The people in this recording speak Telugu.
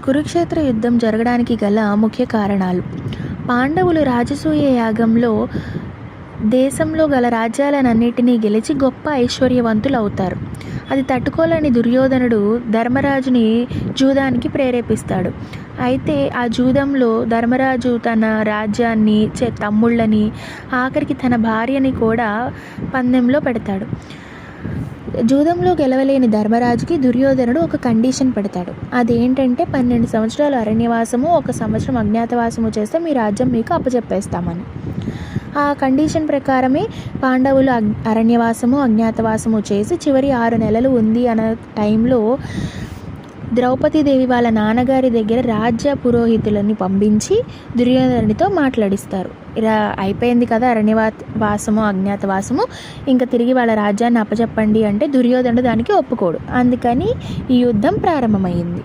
కురుక్షేత్ర యుద్ధం జరగడానికి గల ముఖ్య కారణాలు. పాండవులు రాజసూయ యాగంలో దేశంలో గల రాజ్యాలన్నిటినీ గెలిచి గొప్ప ఐశ్వర్యవంతులవుతారు. అది తట్టుకోలేని దుర్యోధనుడు ధర్మరాజుని జూదానికి ప్రేరేపిస్తాడు. అయితే ఆ జూదంలో ధర్మరాజు తన రాజ్యాన్ని, తమ్ముళ్ళని, ఆఖరికి తన భార్యని కూడా పందెంలో పెడతాడు. జూదంలో గెలవలేని ధర్మరాజుకి దుర్యోధనుడు ఒక కండిషన్ పెడతాడు. అదేంటంటే 12 సంవత్సరాలు అరణ్యవాసము, 1 సంవత్సరం అజ్ఞాతవాసము చేస్తే మీ రాజ్యం మీకు అప్పచెప్పేస్తామని. ఆ కండిషన్ ప్రకారమే పాండవులు అరణ్యవాసము, అజ్ఞాతవాసము చేసి చివరి 6 నెలలు ఉంది అన్న టైంలో ద్రౌపదీదేవి వాళ్ళ నాన్నగారి దగ్గర రాజ్య పురోహితులని పంపించి దుర్యోధనుడితో మాట్లాడిస్తారు. ఇలా అయిపోయింది కదా అరణ్యవాసము, అజ్ఞాతవాసము, ఇంకా తిరిగి వాళ్ళ రాజ్యాన్ని అప్పచెప్పండి అంటే దుర్యోధనుడు దానికి ఒప్పుకోడు. అందుకని ఈ యుద్ధం ప్రారంభమైంది.